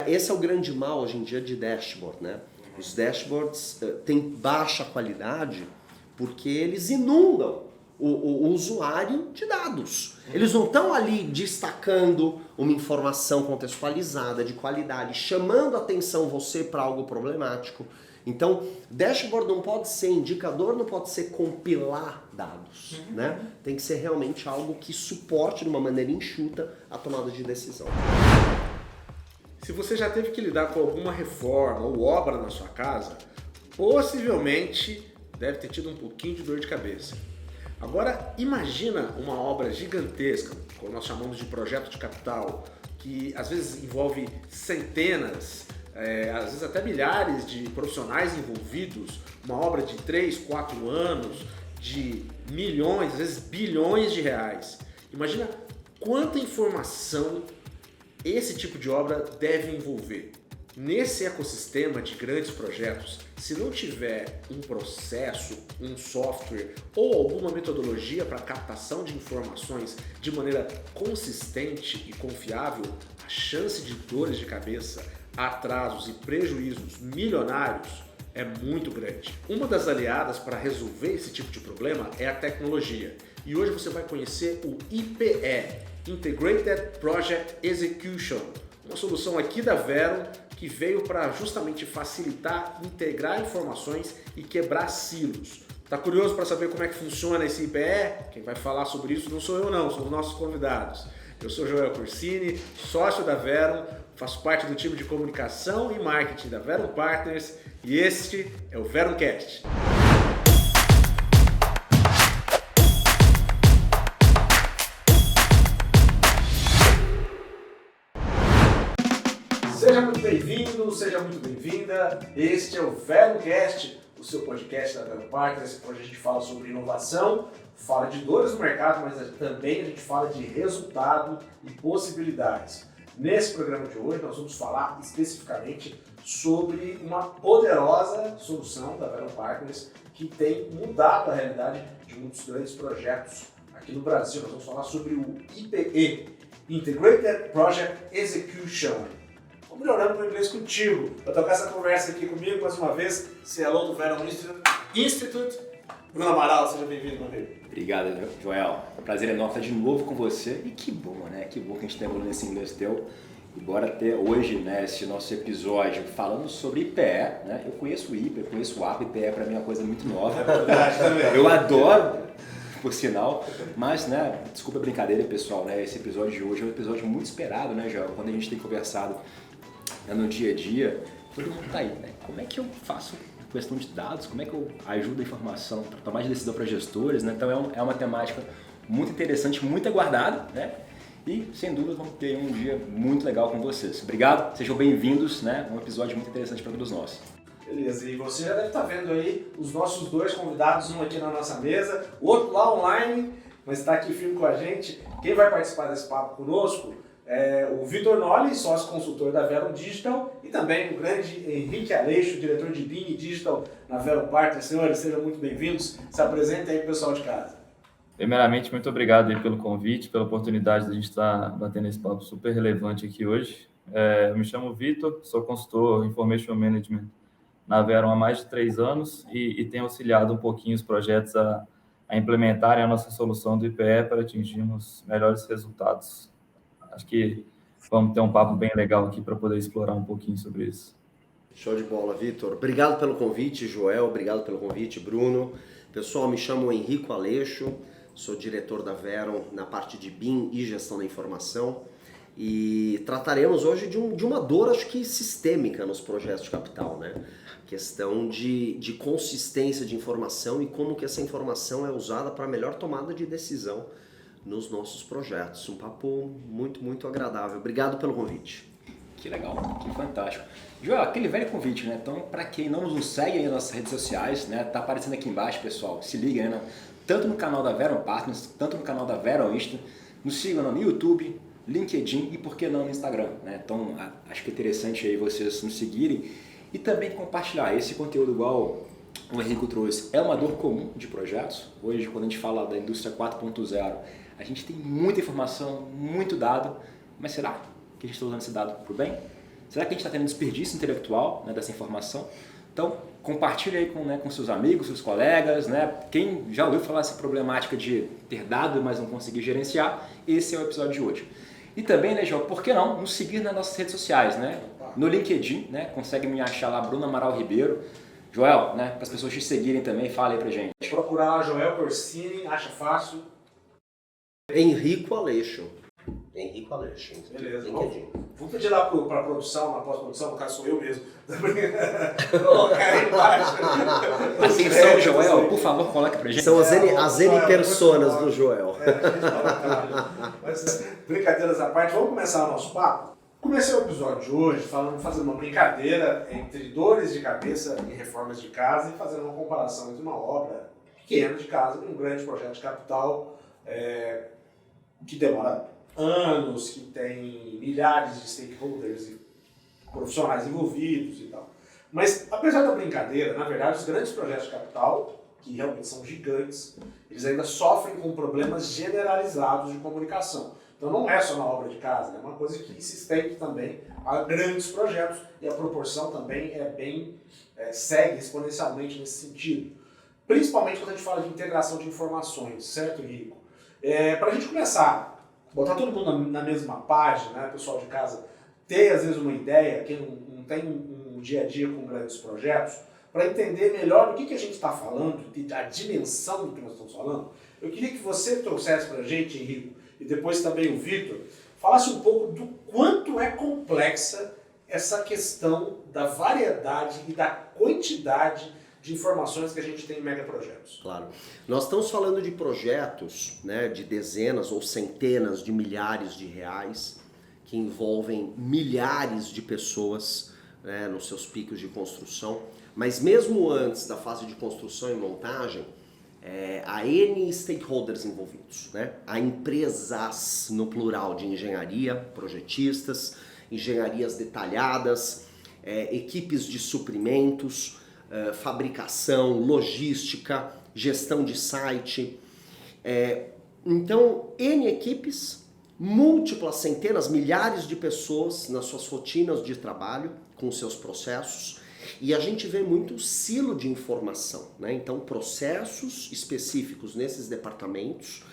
esse é o grande mal hoje em dia de dashboard, né? Os dashboards têm baixa qualidade porque eles inundam o usuário de dados. Eles não estão ali destacando uma informação contextualizada, de qualidade, chamando atenção você para algo problemático. Então, dashboard não pode ser indicador, não pode ser compilar dados, né? Tem que ser realmente algo que suporte de uma maneira enxuta a tomada de decisão. Se você já teve que lidar com alguma reforma ou obra na sua casa, possivelmente deve ter tido um pouquinho de dor de cabeça. Agora, imagina uma obra gigantesca, como nós chamamos de projeto de capital, que às vezes envolve centenas, às vezes até milhares de profissionais envolvidos, uma obra de 3, 4 anos, de milhões, às vezes bilhões de reais. Imagina quanta informação esse tipo de obra deve envolver. Nesse ecossistema de grandes projetos, se não tiver um processo, um software ou alguma metodologia para captação de informações de maneira consistente e confiável, a chance de dores de cabeça, atrasos e prejuízos milionários é muito grande. Uma das aliadas para resolver esse tipo de problema é a tecnologia. E hoje você vai conhecer o IPE, Integrated Project Execution, uma solução aqui da Verum que veio para justamente facilitar, integrar informações e quebrar silos. Tá curioso para saber como é que funciona esse IPE? Quem vai falar sobre isso não sou eu não, são os nossos convidados. Eu sou Joel Corsini, sócio da Verum, faço parte do time de comunicação e marketing da Verum Partners e este é o Verumcast. Seja muito bem-vindo, seja muito bem-vinda. Este é o Verumcast, o seu podcast da Verum Partners, onde a gente fala sobre inovação, fala de dores do mercado, mas também a gente fala de resultado e possibilidades. Nesse programa de hoje nós vamos falar especificamente sobre uma poderosa solução da Verum Partners que tem mudado a realidade de muitos grandes projetos aqui no Brasil. Nós vamos falar sobre o IPE, Integrated Project Execution. Vamos melhorando meu inglês contigo. Para tocar essa conversa aqui comigo mais uma vez, CLO do Verum Institute, Bruno Amaral, seja bem-vindo, meu amigo. Obrigado, Joel. É um prazer enorme estar de novo com você. E que bom, né? Que bom que a gente tem nesse inglês teu. E bora ter hoje, né, esse nosso episódio falando sobre IPE, né? Eu conheço o IPE, eu conheço o APA, IPE para mim é uma coisa muito nova. É verdade, também. Eu adoro, por sinal, mas, né, desculpa a brincadeira, pessoal, né? Esse episódio de hoje é um episódio muito esperado, né, Joel? Quando a gente tem conversado no dia a dia, todo mundo tá aí, né? Como é que eu faço questão de dados? Como é que eu ajudo a informação para tomar de decisão para gestores, né? Então é uma temática muito interessante, muito aguardada, né? E sem dúvida vamos ter um dia muito legal com vocês. Obrigado, sejam bem-vindos, né? Um episódio muito interessante para todos nós. Beleza, e você já deve estar vendo aí os nossos dois convidados, um aqui na nossa mesa, o outro lá online, mas está aqui firme com a gente. Quem vai participar desse papo conosco é o Vitor Nolli, sócio consultor da Verum Digital, e também o grande Henrique Aleixo, diretor de BIM e Digital na Verum Partners. Senhores, sejam muito bem-vindos. Se apresentem aí pro pessoal de casa. Primeiramente, muito obrigado aí pelo convite, pela oportunidade de a gente estar batendo esse papo super relevante aqui hoje. Eu me chamo Vitor, sou consultor Information Management na Verum há mais de 3 anos e tenho auxiliado um pouquinho os projetos a implementarem a nossa solução do IPE para atingirmos melhores resultados. Acho que vamos ter um papo bem legal aqui para poder explorar um pouquinho sobre isso. Show de bola, Vitor. Obrigado pelo convite, Joel. Obrigado pelo convite, Bruno. Pessoal, me chamo Henrique Aleixo, sou diretor da Verum na parte de BIM e gestão da informação. E trataremos hoje de uma dor, acho que sistêmica nos projetos de capital, né? Questão de consistência de informação e como que essa informação é usada para a melhor tomada de decisão nos nossos projetos. Um papo muito, muito agradável. Obrigado pelo convite. Que legal, que fantástico. Joel, aquele velho convite, né? Então, para quem não nos segue aí nas nossas redes sociais, né? Tá aparecendo aqui embaixo, pessoal. Se liga aí, né? Tanto no canal da Verum Partners, tanto no canal da Verum Institute. Nos sigam no YouTube, LinkedIn e, por que não, no Instagram, né? Então, acho que é interessante aí vocês nos seguirem e também compartilhar esse conteúdo igual o Henrique trouxe. É uma dor comum de projetos. Hoje, quando a gente fala da indústria 4.0, a gente tem muita informação, muito dado, mas será que a gente está usando esse dado para o bem? Será que a gente está tendo desperdício intelectual, né, dessa informação? Então, compartilhe aí com seus amigos, seus colegas, né? Quem já ouviu falar dessa problemática de ter dado, mas não conseguir gerenciar, esse é o episódio de hoje. E também, né, João, por que não nos seguir nas nossas redes sociais, né? No LinkedIn, né? Consegue me achar lá, Bruno Amaral Ribeiro. Joel, né? Para as pessoas te seguirem também, fala aí pra gente. Procurar lá Joel Corsini, acha fácil. Henrico Aleixo. Henrico Aleixo. Beleza. LinkedIn. Vamos pedir lá para a produção, na pós-produção, no caso sou eu mesmo. Colocar aí embaixo. Atenção, Joel, por favor, coloque pra gente. São as N personas do Joel. Mas, brincadeiras à parte, vamos começar o nosso papo? Comecei o episódio de hoje fazendo uma brincadeira entre dores de cabeça e reformas de casa e fazendo uma comparação entre uma obra pequena de casa e um grande projeto de capital que demora anos, que tem milhares de stakeholders e profissionais envolvidos e tal. Mas, apesar da brincadeira, na verdade, os grandes projetos de capital, que realmente são gigantes, eles ainda sofrem com problemas generalizados de comunicação. Então não é só na obra de casa, é uma coisa que se estende também a grandes projetos e a proporção também segue exponencialmente nesse sentido. Principalmente quando a gente fala de integração de informações, certo, Henrico? Para a gente começar, botar todo mundo na mesma página, né, pessoal de casa, ter às vezes uma ideia, quem não tem um dia a dia com grandes projetos, para entender melhor do que a gente está falando, a dimensão do que nós estamos falando, eu queria que você trouxesse para a gente, Henrico, e depois também o Vitor, falasse um pouco do quanto é complexa essa questão da variedade e da quantidade de informações que a gente tem em megaprojetos. Claro. Nós estamos falando de projetos, né, de dezenas ou centenas de milhares de reais que envolvem milhares de pessoas, né, nos seus picos de construção. Mas mesmo antes da fase de construção e montagem, há N stakeholders envolvidos, né? Há empresas, no plural, de engenharia, projetistas, engenharias detalhadas, equipes de suprimentos, fabricação, logística, gestão de site. Então, N equipes, múltiplas centenas, milhares de pessoas nas suas rotinas de trabalho, com seus processos, e a gente vê muito silo de informação, né? Então, processos específicos nesses departamentos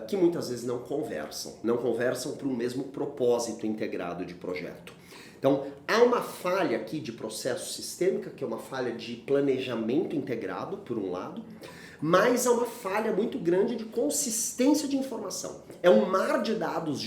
que muitas vezes não conversam para o mesmo propósito integrado de projeto. Então, há uma falha aqui de processo sistêmica, que é uma falha de planejamento integrado, por um lado, mas há uma falha muito grande de consistência de informação. É um mar de dados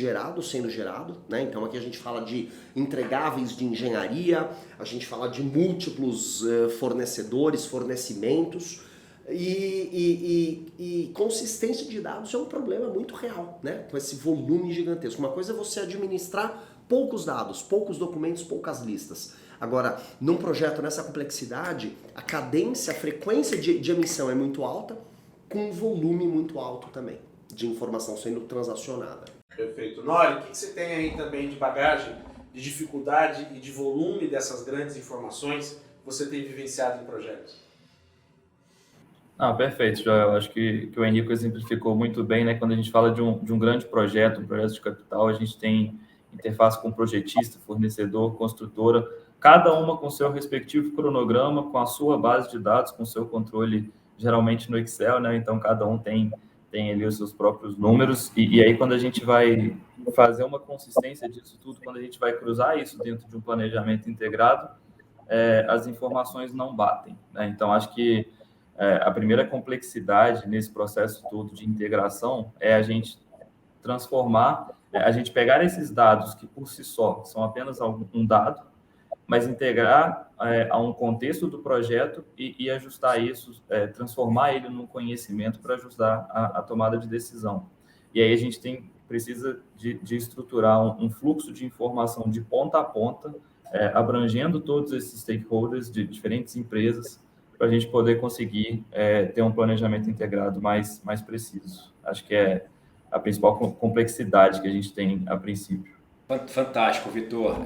sendo gerado, né? Então aqui a gente fala de entregáveis de engenharia, a gente fala de múltiplos fornecedores, fornecimentos, e consistência de dados é um problema muito real, né? Com esse volume gigantesco. Uma coisa é você administrar poucos dados, poucos documentos, poucas listas. Agora, num projeto nessa complexidade, a cadência, a frequência de emissão é muito alta, com um volume muito alto também, de informação sendo transacionada. Perfeito. Nori, o que você tem aí também de bagagem, de dificuldade e de volume dessas grandes informações que você tem vivenciado em projetos? Perfeito, Joel. Acho que o Henrico exemplificou muito bem, né? Quando a gente fala de um grande projeto, um projeto de capital, a gente tem interface com projetista, fornecedor, construtora, cada uma com seu respectivo cronograma, com a sua base de dados, com seu controle, geralmente no Excel, né? Então, cada um tem ali os seus próprios números, e aí quando a gente vai fazer uma consistência disso tudo, quando a gente vai cruzar isso dentro de um planejamento integrado, as informações não batem, né? Então, acho que a primeira complexidade nesse processo todo de integração é a gente transformar, a gente pegar esses dados que por si só são apenas um dado, mas integrar a um contexto do projeto e ajustar isso, transformar ele num conhecimento para ajudar a tomada de decisão. E aí a gente precisa de estruturar um fluxo de informação de ponta a ponta, abrangendo todos esses stakeholders de diferentes empresas, para a gente poder conseguir ter um planejamento integrado mais preciso. Acho que é a principal complexidade que a gente tem a princípio. Fantástico, Vitor.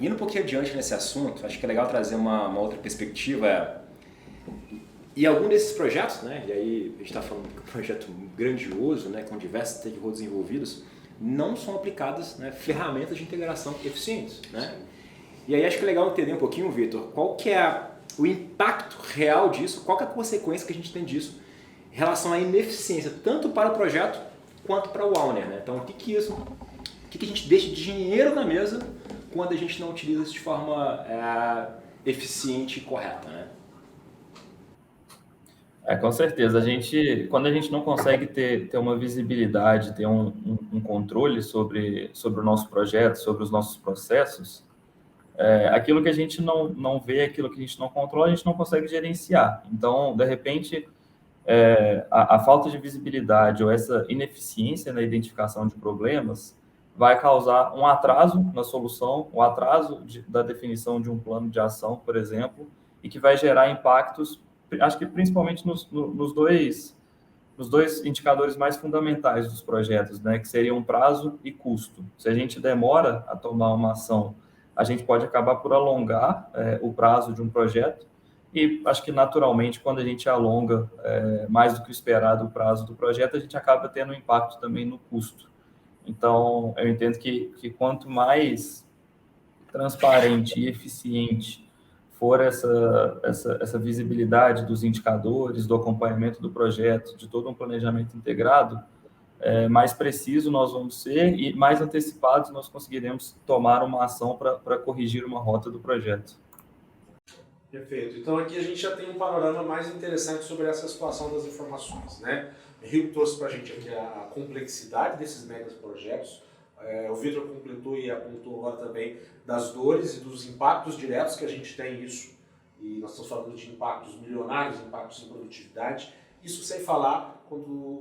Indo um pouquinho adiante nesse assunto, acho que é legal trazer uma outra perspectiva. E algum desses projetos, né? E aí a gente está falando de um projeto grandioso, né? Com diversos stakeholders envolvidos. não são aplicadas, né, ferramentas de integração eficientes, né? E aí acho que é legal entender um pouquinho, Vitor, qual que é o impacto real disso, qual que é a consequência que a gente tem disso em relação à ineficiência, tanto para o projeto quanto para o owner, né? Então, o que a gente deixa de dinheiro na mesa quando a gente não utiliza isso de forma eficiente e correta, né? Com certeza. Quando a gente não consegue ter uma visibilidade, ter um controle sobre o nosso projeto, sobre os nossos processos, aquilo que a gente não vê, aquilo que a gente não controla, a gente não consegue gerenciar. Então, de repente, a falta de visibilidade ou essa ineficiência na identificação de problemas vai causar um atraso na solução, um atraso da definição de um plano de ação, por exemplo, e que vai gerar impactos, acho que principalmente nos dois indicadores mais fundamentais dos projetos, né, que seriam prazo e custo. Se a gente demora a tomar uma ação, a gente pode acabar por alongar o prazo de um projeto, e acho que naturalmente, quando a gente alonga mais do que o esperado o prazo do projeto, a gente acaba tendo um impacto também no custo. Então, eu entendo que quanto mais transparente e eficiente for essa visibilidade dos indicadores, do acompanhamento do projeto, de todo um planejamento integrado, mais preciso nós vamos ser e mais antecipados nós conseguiremos tomar uma ação para corrigir uma rota do projeto. Perfeito. Então aqui a gente já tem um panorama mais interessante sobre essa situação das informações, né? O Rio trouxe para a gente aqui a complexidade desses megas projetos. O Vitor completou e apontou agora também das dores e dos impactos diretos que a gente tem nisso. E nós estamos falando de impactos milionários, impactos em produtividade. Isso sem falar,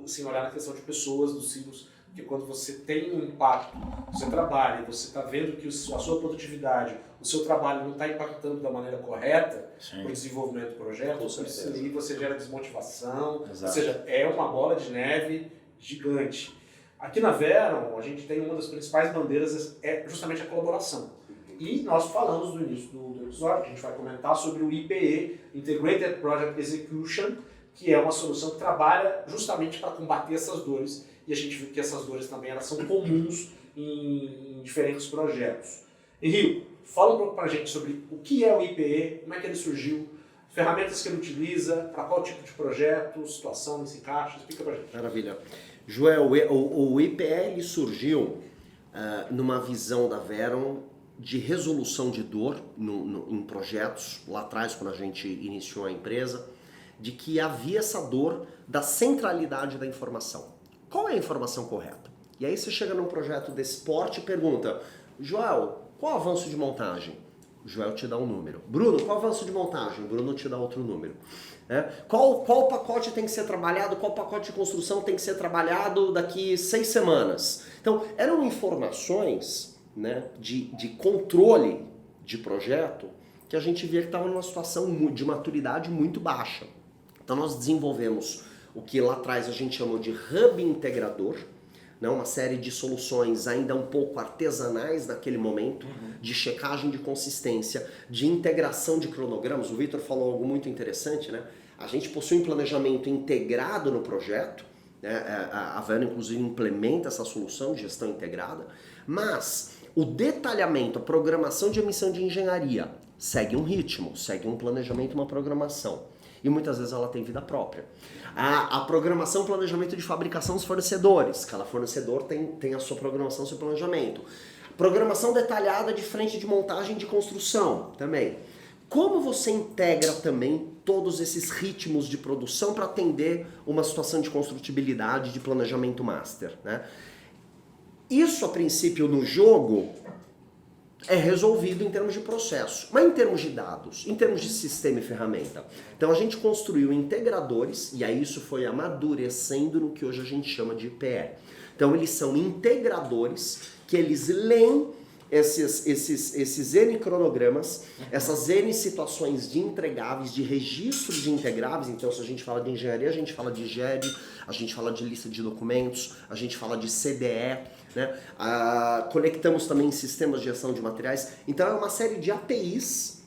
sem olhar na questão de pessoas, dos ciclos, porque quando você tem um impacto, você trabalha, você está vendo que a sua produtividade, o seu trabalho não está impactando da maneira correta no desenvolvimento do projeto, aí você gera desmotivação, ou seja, é uma bola de neve gigante. Aqui na Veron, a gente tem uma das principais bandeiras, é justamente a colaboração. E nós falamos no início do episódio, que a gente vai comentar sobre o IPE, Integrated Project Execution, que é uma solução que trabalha justamente para combater essas dores, e a gente viu que essas dores também elas são comuns em diferentes projetos. Henrique, fala um pouco para a gente sobre o que é o IPE, como é que ele surgiu, ferramentas que ele utiliza, para qual tipo de projeto, situação nesse encaixa, explica para a gente. Maravilha. Joel, o IPE ele surgiu numa visão da Veron de resolução de dor em projetos, lá atrás quando a gente iniciou a empresa, de que havia essa dor da centralidade da informação. Qual é a informação correta? E aí você chega num projeto desse porte e pergunta, Joel, qual o avanço de montagem? O Joel te dá um número. Bruno, qual o avanço de montagem? O Bruno te dá outro número. Qual pacote tem que ser trabalhado? Qual pacote de construção tem que ser trabalhado daqui 6 semanas? Então, eram informações, né, de controle de projeto que a gente via que estava numa situação de maturidade muito baixa. Então, nós desenvolvemos o que lá atrás a gente chamou de hub integrador, né, uma série de soluções ainda um pouco artesanais naquele momento, de checagem de consistência, de integração de cronogramas. O Vitor falou algo muito interessante, né? A gente possui um planejamento integrado no projeto, né? A Veron inclusive implementa essa solução de gestão integrada, mas o detalhamento, a programação de emissão de engenharia segue um ritmo, segue um planejamento, uma programação. E muitas vezes ela tem vida própria. A programação, planejamento de fabricação dos fornecedores. Cada fornecedor tem a sua programação, seu planejamento. Programação detalhada de frente de montagem de construção também. Como você integra também todos esses ritmos de produção para atender uma situação de construtibilidade, de planejamento master, né? Isso, a princípio, no jogo é resolvido em termos de processo, mas em termos de dados, em termos de sistema e ferramenta. Então a gente construiu integradores, e aí isso foi amadurecendo no que hoje a gente chama de IPE. Então eles são integradores que eles leem esses N cronogramas, essas N situações de entregáveis, de registro de integráveis. Então se a gente fala de engenharia, a gente fala de GED, a gente fala de lista de documentos, a gente fala de CDE, né? Conectamos também sistemas de gestão de materiais. Então é uma série de APIs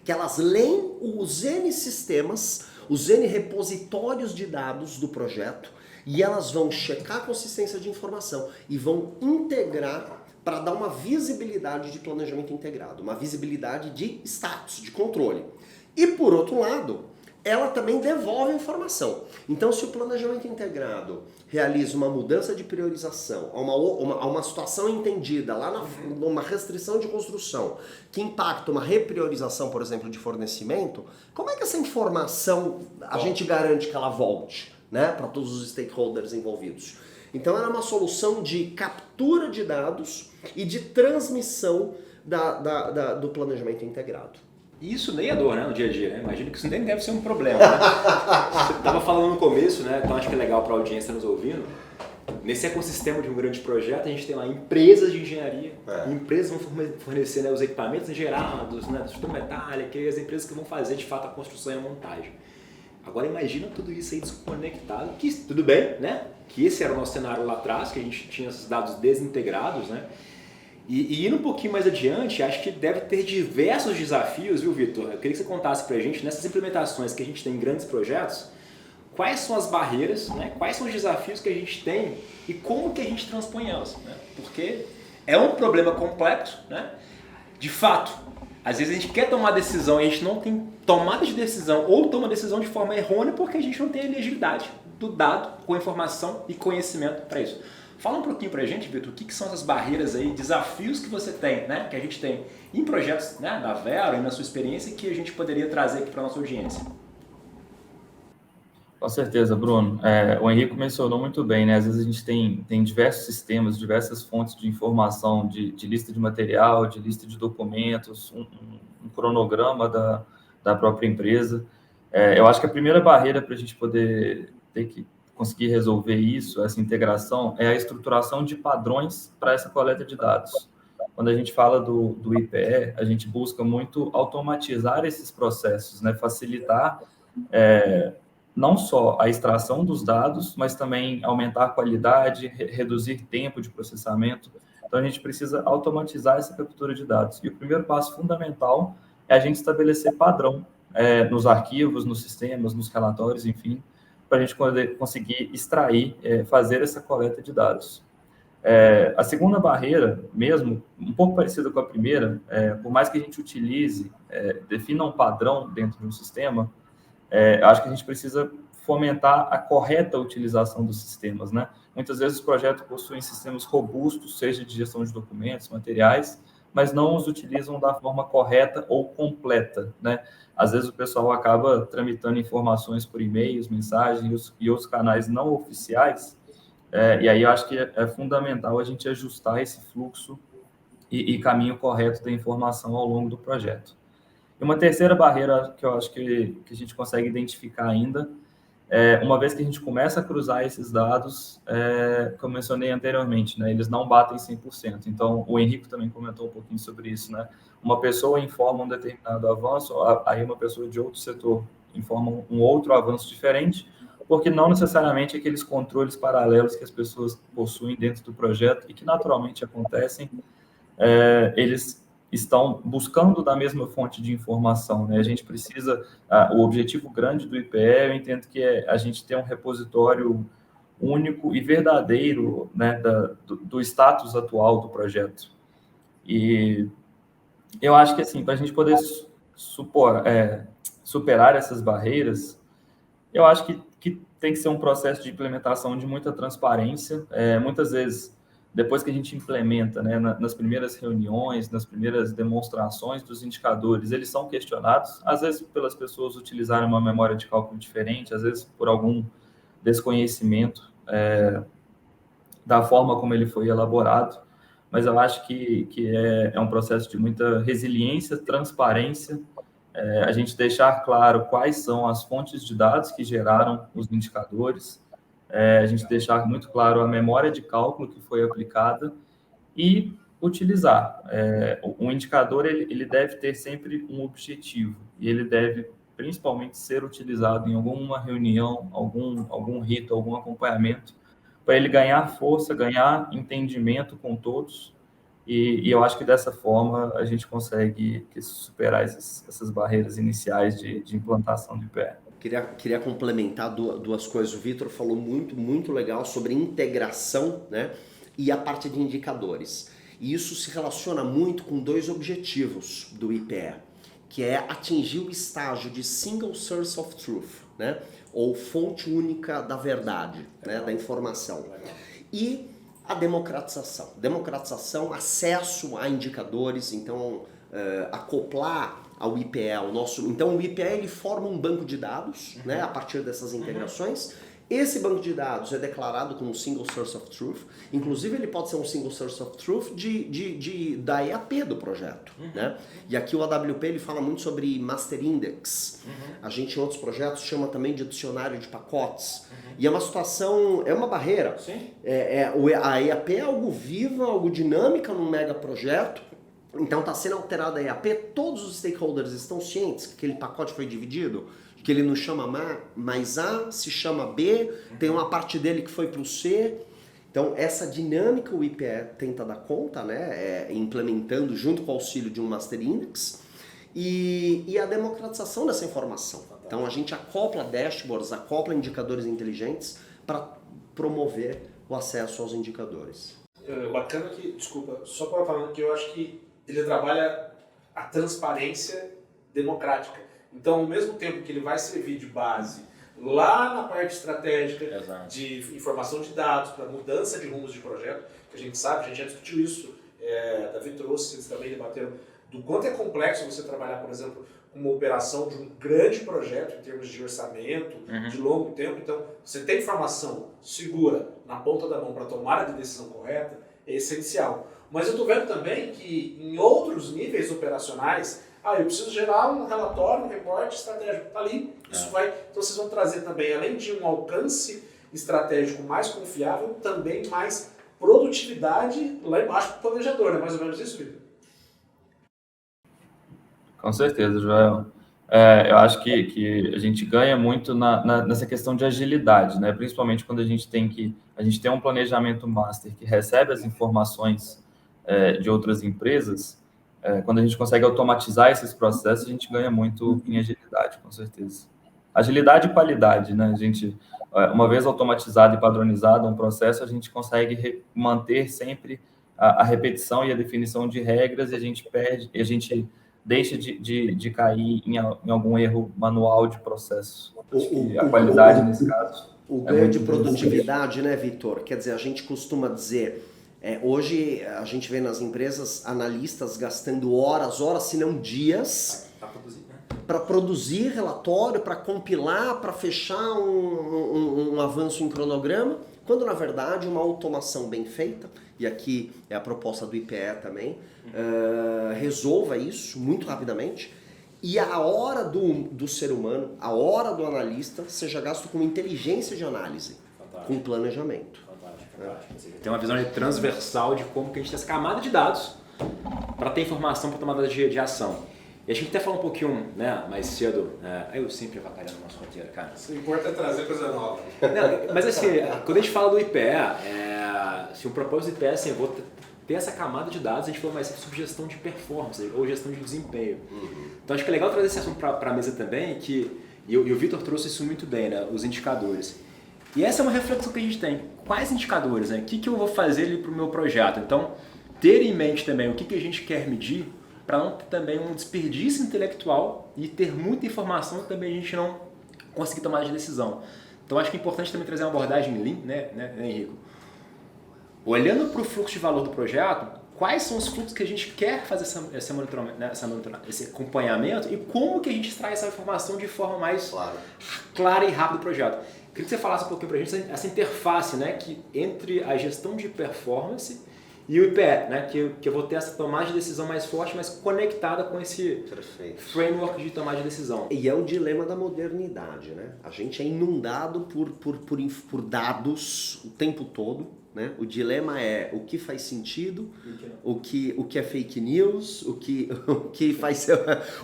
que elas leem os N sistemas, os N repositórios de dados do projeto, E elas vão checar a consistência de informação e vão integrar para dar uma visibilidade de planejamento integrado, uma visibilidade de status, de controle. E por outro lado, ela também devolve a informação. Então, se o planejamento integrado realiza uma mudança de priorização a uma situação entendida lá numa restrição de construção que impacta uma repriorização, por exemplo, de fornecimento, como é que essa informação a gente garante que ela volte, né, para todos os stakeholders envolvidos? Então, ela é uma solução de captura de dados e de transmissão do planejamento integrado. E isso nem é dor, né, no dia a dia, né? Imagino que isso nem deve ser um problema, né? Você estava falando no começo, né? Então acho que é legal para a audiência nos ouvindo. Nesse ecossistema de um grande projeto, a gente tem lá empresas de engenharia, empresas vão fornecer, né, os equipamentos engerados, né, estrutura metálica, e as empresas que vão fazer de fato a construção e a montagem. Agora imagina tudo isso aí desconectado, que tudo bem, né? Que esse era o nosso cenário lá atrás, que a gente tinha esses dados desintegrados, né? E indo um pouquinho mais adiante, acho que deve ter diversos desafios, viu, Vitor? Eu queria que você contasse pra gente, nessas implementações que a gente tem em grandes projetos, quais são as barreiras, né? Quais são os desafios que a gente tem e como que a gente transpõe elas, né? Porque é um problema complexo, né? De fato, às vezes a gente quer tomar decisão e a gente não tem tomada de decisão ou toma decisão de forma errônea porque a gente não tem a legibilidade do dado com informação e conhecimento para isso. Fala um pouquinho pra gente, Vitor, o que são essas barreiras aí, desafios que você tem, né? Que a gente tem em projetos, né, da Vero e na sua experiência que a gente poderia trazer aqui para nossa audiência. Com certeza, Bruno. O Henrique mencionou muito bem, né? Às vezes a gente tem diversos sistemas, diversas fontes de informação, de lista de material, de lista de documentos, um cronograma da própria empresa. Eu acho que a primeira barreira para a gente poder conseguir resolver isso, essa integração, é a estruturação de padrões para essa coleta de dados. Quando a gente fala do IPE, a gente busca muito automatizar esses processos, né? Facilitar não só a extração dos dados, mas também aumentar a qualidade, reduzir tempo de processamento. Então, a gente precisa automatizar essa captura de dados. E o primeiro passo fundamental é a gente estabelecer padrão nos arquivos, nos sistemas, nos relatórios, enfim, para a gente poder conseguir extrair, fazer essa coleta de dados. A segunda barreira, mesmo, um pouco parecida com a primeira, por mais que a gente utilize, defina um padrão dentro de um sistema, acho que a gente precisa fomentar a correta utilização dos sistemas, né? Muitas vezes os projetos possuem sistemas robustos, seja de gestão de documentos, materiais, mas não os utilizam da forma correta ou completa, né? Às vezes o pessoal acaba tramitando informações por e-mails, mensagens e outros canais não oficiais, e aí eu acho que é fundamental a gente ajustar esse fluxo e caminho correto da informação ao longo do projeto. E uma terceira barreira que eu acho que a gente consegue identificar ainda, uma vez que a gente começa a cruzar esses dados, como eu mencionei anteriormente, né, eles não batem 100%. Então, o Henrique também comentou um pouquinho sobre isso, né? Uma pessoa informa um determinado avanço, aí uma pessoa de outro setor informa um outro avanço diferente, porque não necessariamente aqueles controles paralelos que as pessoas possuem dentro do projeto e que naturalmente acontecem, eles estão buscando da mesma fonte de informação, né? A gente precisa, o objetivo grande do IPE, eu entendo que é a gente ter um repositório único e verdadeiro, né, do status atual do projeto. E eu acho que, assim, para a gente poder superar essas barreiras, eu acho que tem que ser um processo de implementação de muita transparência. Muitas vezes, depois que a gente implementa, né, nas primeiras reuniões, nas primeiras demonstrações dos indicadores, eles são questionados, às vezes pelas pessoas utilizarem uma memória de cálculo diferente, às vezes por algum desconhecimento da forma como ele foi elaborado, mas eu acho que é um processo de muita resiliência, transparência, a gente deixar claro quais são as fontes de dados que geraram os indicadores, a gente deixar muito claro a memória de cálculo que foi aplicada e utilizar. O indicador ele deve ter sempre um objetivo e ele deve principalmente ser utilizado em alguma reunião, algum rito, algum acompanhamento, para ele ganhar força, ganhar entendimento com todos, e eu acho que dessa forma a gente consegue superar essas barreiras iniciais de implantação do IPE. Queria complementar duas coisas. O Vitor falou muito legal sobre integração, né, e a parte de indicadores. E isso se relaciona muito com 2 objetivos do IPE, que é atingir o estágio de Single Source of Truth, né, ou fonte única da verdade, né, da informação. E a democratização. Democratização, acesso a indicadores, então acoplar ao IPE, Então o IPE ele forma um banco de dados, né, a partir dessas integrações. Esse banco de dados é declarado como Single Source of Truth. Inclusive ele pode ser um Single Source of Truth da EAP do projeto, né? E aqui o AWP ele fala muito sobre Master Index. A gente em outros projetos chama também de dicionário de pacotes. E é uma situação, é uma barreira. Sim. A EAP é algo viva, algo dinâmica num mega projeto. Então está sendo alterada a EAP, todos os stakeholders estão cientes que aquele pacote foi dividido, que ele não chama mais A, se chama B, tem uma parte dele que foi para o C. Então essa dinâmica o IPE tenta dar conta, né, implementando junto com o auxílio de um Master Index e a democratização dessa informação. Então a gente acopla dashboards, acopla indicadores inteligentes para promover o acesso aos indicadores. Bacana que, desculpa, só para falar que eu acho que ele trabalha a transparência democrática. Então, ao mesmo tempo que ele vai servir de base lá na parte estratégica, Exato. de informação de dados, para mudança de rumos de projeto, que a gente sabe, a gente já discutiu isso, Davi trouxe, vocês também debateram, do quanto é complexo você trabalhar, por exemplo, com uma operação de um grande projeto em termos de orçamento, de longo tempo. Então, você ter informação segura na ponta da mão para tomar a decisão correta é essencial. Mas eu estou vendo também que em outros níveis operacionais, eu preciso gerar um relatório, um reporte estratégico, está ali, isso vai. Então vocês vão trazer também, além de um alcance estratégico mais confiável, também mais produtividade lá embaixo para o planejador, é mais ou menos isso, Vitor? Com certeza, Joel. Eu acho que a gente ganha muito nessa questão de agilidade, né? Principalmente quando a gente tem um planejamento master que recebe as informações de outras empresas. Quando a gente consegue automatizar esses processos, a gente ganha muito em agilidade, com certeza. Agilidade e qualidade, né? A gente, uma vez automatizado e padronizado um processo, a gente consegue manter sempre a repetição e a definição de regras e a gente deixa de cair em algum erro manual de processo. Acho que a qualidade, nesse caso, o ganho de produtividade, né, Vitor? Quer dizer, a gente costuma dizer... hoje a gente vê nas empresas analistas gastando horas, se não dias, para produzir relatório, para compilar, para fechar um avanço em cronograma, quando na verdade uma automação bem feita, e aqui é a proposta do IPE também, resolva isso muito rapidamente, e a hora do ser humano, a hora do analista, seja gasto com inteligência de análise, com planejamento. Tem uma visão transversal de como que a gente tem essa camada de dados para ter informação para tomada de ação. E a gente até falou um pouquinho, né, mais cedo, eu sempre avacalhando no nosso roteiro, cara. O que importa é trazer coisa nova. Não, mas assim, quando a gente fala do IPE, se o propósito do IPE é assim, eu vou ter essa camada de dados, a gente falou mais sobre gestão de performance ou gestão de desempenho. Então acho que é legal trazer esse assunto para a mesa também, e o Vitor trouxe isso muito bem, né, os indicadores. E essa é uma reflexão que a gente tem. Quais indicadores, né? O que eu vou fazer ali para o meu projeto? Então, ter em mente também o que a gente quer medir para não ter também um desperdício intelectual e ter muita informação que também a gente não conseguir tomar de decisão. Então, acho que é importante também trazer uma abordagem lean, né, Henrico? Olhando para o fluxo de valor do projeto, quais são os fluxos que a gente quer fazer esse monitoramento, né, esse acompanhamento e como que a gente extrai essa informação de forma mais clara e rápida do projeto. Queria que você falasse um pouquinho para a gente essa interface, né, entre a gestão de performance e o IPE, né, que eu vou ter essa tomada de decisão mais forte, mas conectada com esse framework de tomada de decisão. E é o dilema da modernidade, né? A gente é inundado por dados o tempo todo, né? O dilema é o que faz sentido, o que é fake news, o que faz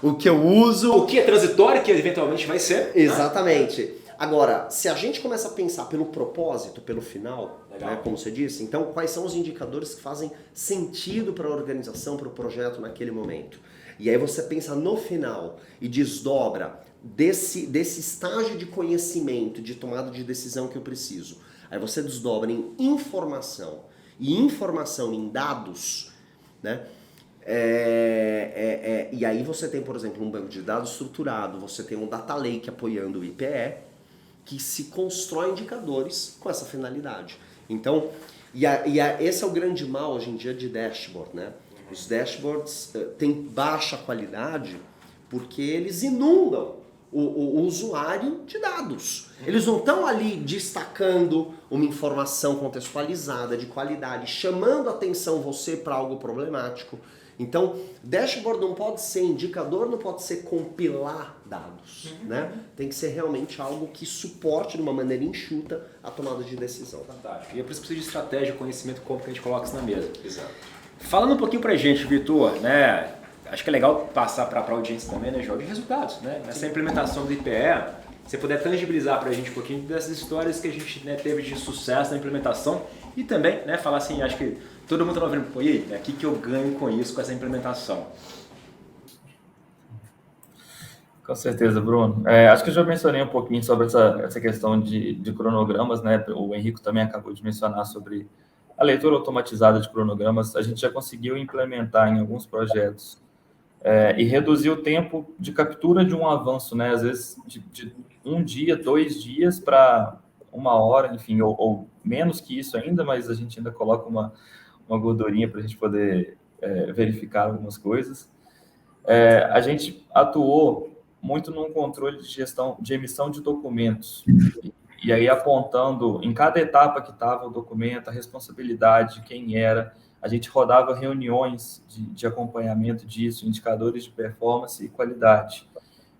o que eu uso, o que é transitório, que eventualmente vai ser. Exatamente. Né? Agora, se a gente começa a pensar pelo propósito, pelo final, né, como você disse, então quais são os indicadores que fazem sentido para a organização, para o projeto naquele momento? E aí você pensa no final e desdobra desse estágio de conhecimento, de tomada de decisão que eu preciso. Aí você desdobra em informação e informação em dados, né? E aí você tem, por exemplo, um banco de dados estruturado, você tem um data lake apoiando o IPE, que se constrói indicadores com essa finalidade. Então, esse é o grande mal hoje em dia de dashboard, né? Os dashboards têm baixa qualidade porque eles inundam o usuário de dados. Eles não estão ali destacando uma informação contextualizada, de qualidade, chamando a atenção você para algo problemático. Então, dashboard não pode ser indicador, não pode ser compilar dados, né? Tem que ser realmente algo que suporte de uma maneira enxuta a tomada de decisão. Fantástico. E é por isso que precisa de estratégia, conhecimento, como que a gente coloca isso na mesa. Exato. Falando um pouquinho pra gente, Vitor, né? Acho que é legal passar para a audiência também, né, João, de resultados, né? Essa implementação do IPE, se você puder tangibilizar para a gente um pouquinho dessas histórias que a gente, né, teve de sucesso na implementação e também, né, falar assim, acho que todo mundo está ouvindo, pô, e aí, né, o que eu ganho com isso, com essa implementação? Com certeza, Bruno. Acho que eu já mencionei um pouquinho sobre essa questão de cronogramas, né? O Henrico também acabou de mencionar sobre a leitura automatizada de cronogramas. A gente já conseguiu implementar em alguns projetos e reduzir o tempo de captura de um avanço, né? Às vezes de 1 dia, 2 dias para 1 hora, enfim, ou menos que isso ainda, mas a gente ainda coloca uma gordurinha para a gente poder verificar algumas coisas. A gente atuou muito num controle de gestão de emissão de documentos, e aí apontando em cada etapa que estava o documento, a responsabilidade, quem era. A gente rodava reuniões de acompanhamento disso, indicadores de performance e qualidade.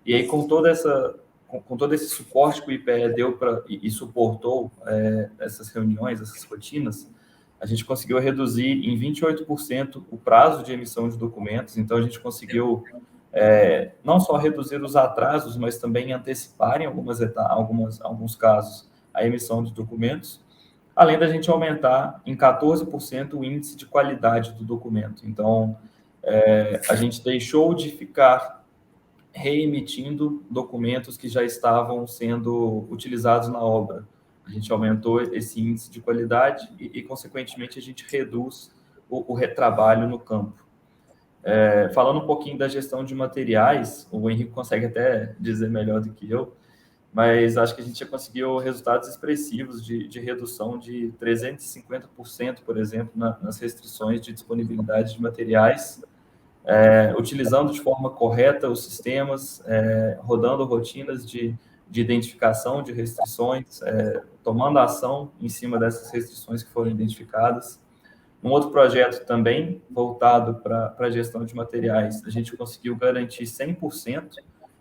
E aí, com todo esse suporte que o IPE deu e suportou essas reuniões, essas rotinas, a gente conseguiu reduzir em 28% o prazo de emissão de documentos. Então, a gente conseguiu não só reduzir os atrasos, mas também antecipar em alguns casos a emissão de documentos, além da gente aumentar em 14% o índice de qualidade do documento. Então, a gente deixou de ficar reemitindo documentos que já estavam sendo utilizados na obra. A gente aumentou esse índice de qualidade e consequentemente, a gente reduz o retrabalho no campo. Falando um pouquinho da gestão de materiais, o Henrique consegue até dizer melhor do que eu, mas acho que a gente já conseguiu resultados expressivos de redução de 350%, por exemplo, nas restrições de disponibilidade de materiais, utilizando de forma correta os sistemas, rodando rotinas de identificação de restrições, tomando ação em cima dessas restrições que foram identificadas. Um outro projeto também voltado para a gestão de materiais, a gente conseguiu garantir 100%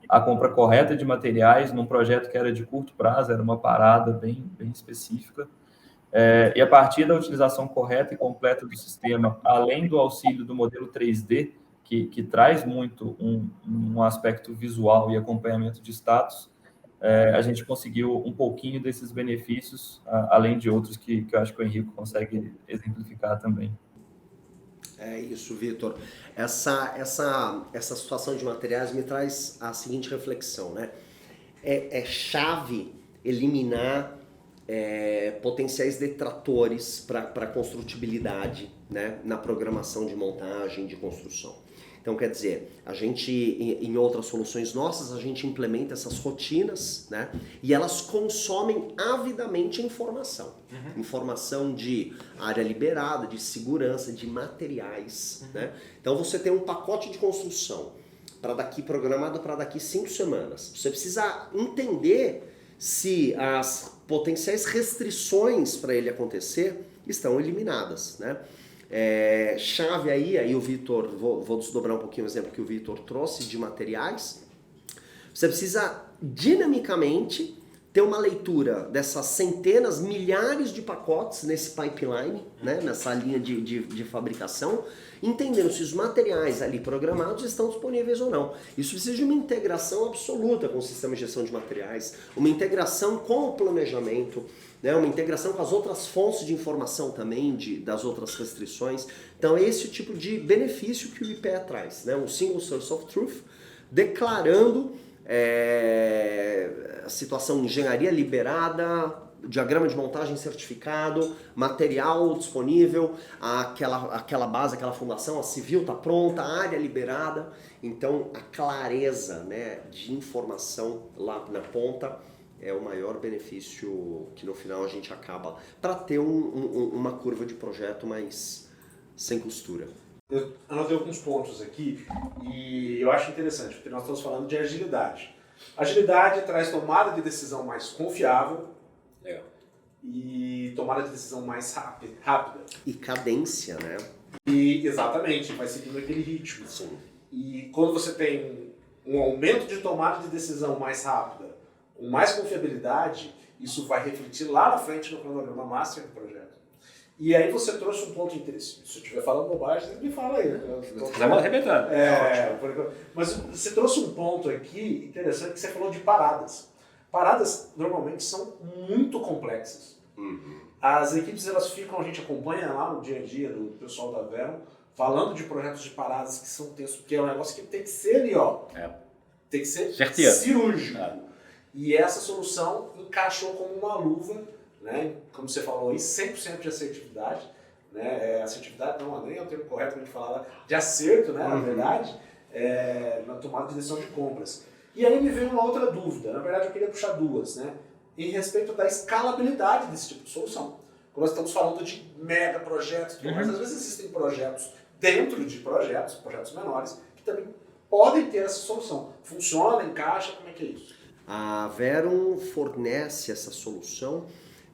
a compra correta de materiais num projeto que era de curto prazo, era uma parada bem específica. E a partir da utilização correta e completa do sistema, além do auxílio do modelo 3D, que traz muito um aspecto visual e acompanhamento de status, a gente conseguiu um pouquinho desses benefícios, além de outros que eu acho que o Henrique consegue exemplificar também. É isso, Vitor. Essa situação de materiais me traz a seguinte reflexão, né? É chave eliminar potenciais detratores para construtibilidade, né? Na programação de montagem, de construção. Então, quer dizer, a gente, em outras soluções nossas, a gente implementa essas rotinas, né? E elas consomem avidamente informação. Informação de área liberada, de segurança, de materiais, né? Então, você tem um pacote de construção programado para daqui 5 semanas. Você precisa entender se as potenciais restrições para ele acontecer estão eliminadas, né? Chave aí o Vitor, vou desdobrar um pouquinho o exemplo que o Vitor trouxe de materiais. Você precisa dinamicamente ter uma leitura dessas centenas, milhares de pacotes nesse pipeline, né, nessa linha de fabricação, entendendo se os materiais ali programados estão disponíveis ou não. Isso precisa de uma integração absoluta com o sistema de gestão de materiais, uma integração com o planejamento, né, uma integração com as outras fontes de informação também, das outras restrições. Então esse é o tipo de benefício que o IPE traz, né, um Single Source of Truth, declarando a situação de engenharia liberada, diagrama de montagem certificado, material disponível, aquela base, aquela fundação, a civil está pronta, a área liberada. Então a clareza, né, de informação lá na ponta é o maior benefício que no final a gente acaba para ter uma curva de projeto mais sem costura. Eu anotei alguns pontos aqui e eu acho interessante, porque nós estamos falando de agilidade. Agilidade traz tomada de decisão mais confiável e tomada de decisão mais rápida. E cadência, né? E exatamente, vai seguindo aquele ritmo. Sim. E quando você tem um aumento de tomada de decisão mais rápida, com mais confiabilidade, isso vai refletir lá na frente no cronograma master do projeto. E aí você trouxe um ponto interessante. Se eu estiver falando bobagem, você me fala aí. Vai arrebentando. Mas você trouxe um ponto aqui interessante que você falou de paradas. Paradas normalmente são muito complexas. As equipes elas ficam, a gente acompanha lá no dia a dia do pessoal da Verum, falando de projetos de paradas que são tensos, porque é um negócio que tem que ser ali, ó. Tem que ser cirúrgico. E essa solução encaixou como uma luva, né? Como você falou aí, 100% de assertividade, né? Assertividade não é nem o termo correto que a gente fala, de acerto, né? Na verdade, na tomada de decisão de compras. E aí me veio uma outra dúvida, na verdade eu queria puxar duas, né? Em respeito da escalabilidade desse tipo de solução. Como nós estamos falando de mega projetos, mas às vezes existem projetos dentro de projetos menores, que também podem ter essa solução. Funciona, encaixa, como é que é isso? A Verum fornece essa solução,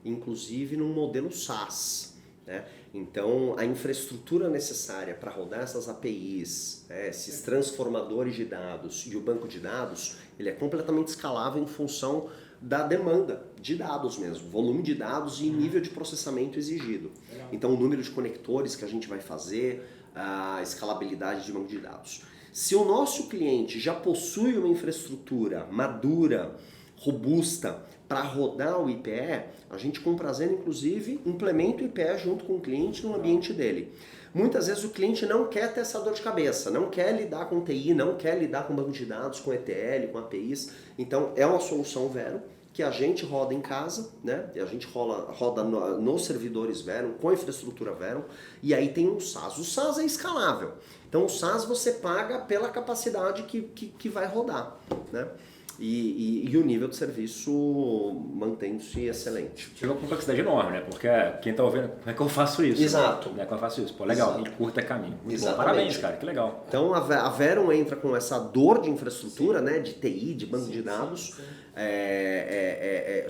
inclusive num modelo SaaS, né? Então, a infraestrutura necessária para rodar essas APIs, esses transformadores de dados e o banco de dados, ele é completamente escalável em função da demanda de dados mesmo, volume de dados e nível de processamento exigido. Então, o número de conectores que a gente vai fazer, a escalabilidade de banco de dados. Se o nosso cliente já possui uma infraestrutura madura, robusta, para rodar o IPE, a gente com prazer, inclusive, implementa o IPE junto com o cliente no ambiente dele. Muitas vezes o cliente não quer ter essa dor de cabeça, não quer lidar com TI, não quer lidar com banco de dados, com ETL, com APIs. Então é uma solução Verum que a gente roda em casa, né? E a gente roda nos servidores Verum, com a infraestrutura Verum, e aí tem um SaaS. O SaaS é escalável. Então o SaaS você paga pela capacidade que vai rodar, né? E o nível de serviço mantém-se excelente. Chega uma complexidade enorme, né? Porque quem tá ouvindo, como é que eu faço isso? Exato. Como é que eu faço isso? Pô, legal, Exato. a gente curta caminho. Muito bom. Exatamente. Parabéns, cara, que legal. Então a Verum entra com essa dor de infraestrutura, né? De TI, de banco de dados,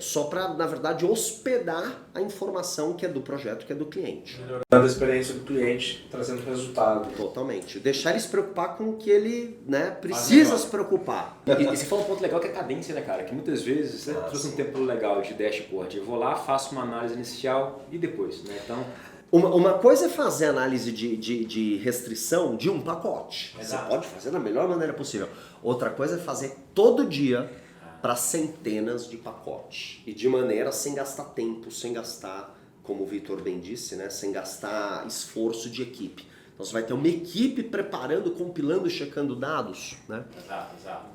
só para, na verdade, hospedar a informação que é do projeto, que é do cliente. Melhorando a experiência do cliente, trazendo resultado. Totalmente. Deixar ele se preocupar com o que ele, né, precisa se preocupar. E você falou um ponto legal que é a cadência, né, cara? Que muitas vezes você trouxe um tempo legal de dashboard. Eu vou lá, faço uma análise inicial e depois, né? Então, Uma coisa é fazer análise de restrição de um pacote. Exato. Você pode fazer da melhor maneira possível. Outra coisa é fazer todo dia para centenas de pacotes. E de maneira sem gastar tempo, sem gastar, como o Vitor bem disse, né, sem gastar esforço de equipe. Então você vai ter uma equipe preparando, compilando, checando dados, né? Exato.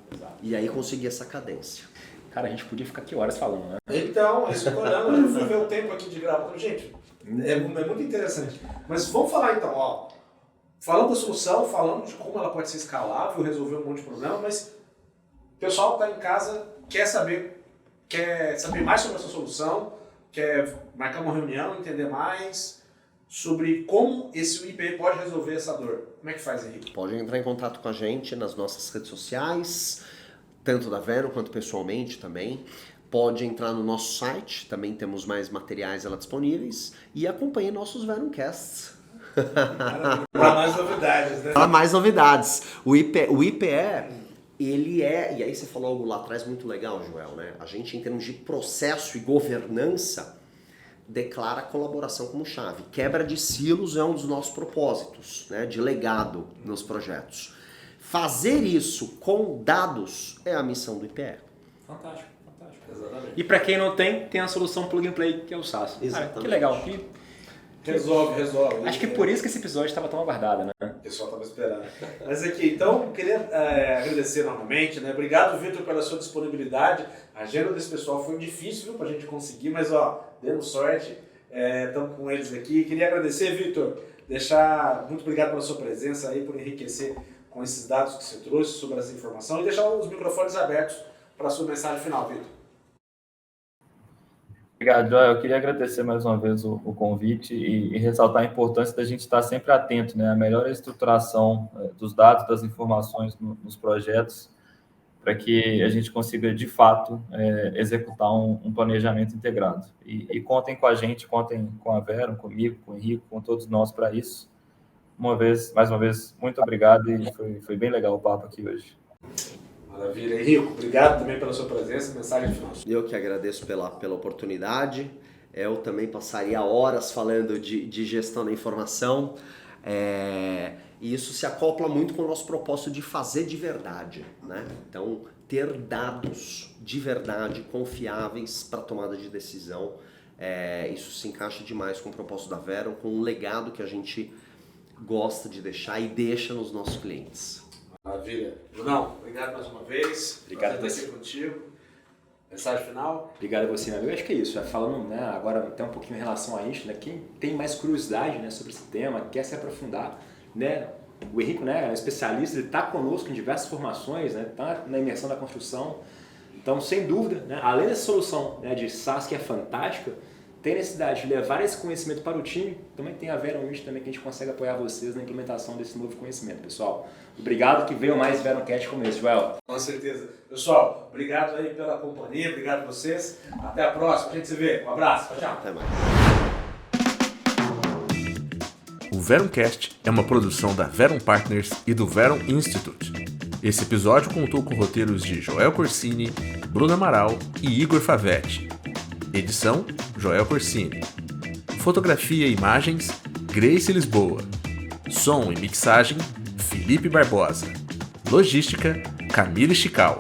E aí conseguir essa cadência. cara, a gente podia ficar aqui horas falando, né? Então, isso que eu olhando, eu fui ver o tempo aqui de gravação. Gente, é muito interessante. Mas vamos falar então, ó. Falando da solução, falando de como ela pode ser escalável, resolver um monte de problema, mas o pessoal que está em casa quer saber mais sobre essa solução, quer marcar uma reunião, entender mais sobre como esse IPE pode resolver essa dor. Como é que faz, Henrique? Pode entrar em contato com a gente nas nossas redes sociais, tanto da Verum quanto pessoalmente também. Pode entrar no nosso site, também temos mais materiais lá disponíveis, e acompanhe nossos Verumcasts. Para mais novidades, né? Para mais novidades. O IPE, ele é, e aí você falou algo lá atrás muito legal, Joel, né? A gente, em termos de processo e governança, declara a colaboração como chave. Quebra de silos é um dos nossos propósitos, né? De legado nos projetos. Fazer isso com dados é a missão do IPE. Fantástico, fantástico. Exatamente. E para quem não tem a solução plug and play, que é o SaaS. Exatamente. Cara, que legal. Resolve. Acho que é por isso que esse episódio estava tão aguardado, né? O pessoal estava esperando. Mas aqui, então, queria agradecer novamente, né? Obrigado, Vitor, pela sua disponibilidade. A agenda desse pessoal foi difícil, viu, pra gente conseguir, mas ó, demos sorte. Estamos com eles aqui. Queria agradecer, Vitor, muito obrigado pela sua presença aí, por enriquecer com esses dados que você trouxe sobre essa informação e deixar os microfones abertos para a sua mensagem final, Vitor. Obrigado, Joel. Eu queria agradecer mais uma vez o convite e ressaltar a importância da gente estar sempre atento, né? A melhor estruturação dos dados, das informações nos projetos, para que a gente consiga, de fato, executar um planejamento integrado. E contem com a gente, contem com a Vera, comigo, com o Henrique, com todos nós para isso. Mais uma vez, muito obrigado e foi bem legal o papo aqui hoje. Maravilha. Henrique, obrigado também pela sua presença. Mensagem final. Eu que agradeço pela oportunidade. Eu também passaria horas falando de gestão da informação. E isso se acopla muito com o nosso propósito de fazer de verdade, né? Então, ter dados de verdade confiáveis para tomada de decisão. Isso se encaixa demais com o propósito da Verum, com um legado que a gente gosta de deixar e deixa nos nossos clientes. Maravilha. Junão, obrigado mais uma vez. Obrigado por estar aqui contigo. Mensagem final? Obrigado a você, meu amigo. Eu acho que é isso. Falando, né, agora até um pouquinho em relação a isso, né, quem tem mais curiosidade, né, sobre esse tema, quer se aprofundar, né, o Henrique, né, é um especialista, ele está conosco em diversas formações, né, está na imersão da construção. Então, sem dúvida, né, além dessa solução, né, de SaaS que é fantástica, tem necessidade de levar esse conhecimento para o time, também tem a Verum também que a gente consegue apoiar vocês na implementação desse novo conhecimento, pessoal. Obrigado que veio mais Veruncast como esse, Joel. Com certeza. Pessoal, obrigado aí pela companhia, obrigado a vocês. Até a próxima, a gente se vê. Um abraço, tchau. Até mais. O Veruncast é uma produção da Verum Partners e do Verum Institute. Esse episódio contou com roteiros de Joel Corsini, Bruno Amaral e Igor Favetti. Edição, Joel Corsini. Fotografia e imagens, Grace Lisboa. Som e mixagem, Felipe Barbosa. Logística, Camille Chikawa.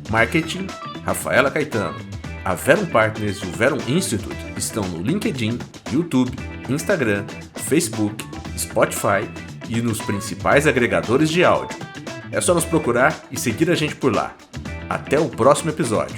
Marketing, Rafaela Caetano. A Verum Partners e o Verum Institute estão no LinkedIn, YouTube, Instagram, Facebook, Spotify e nos principais agregadores de áudio. É só nos procurar e seguir a gente por lá. Até o próximo episódio.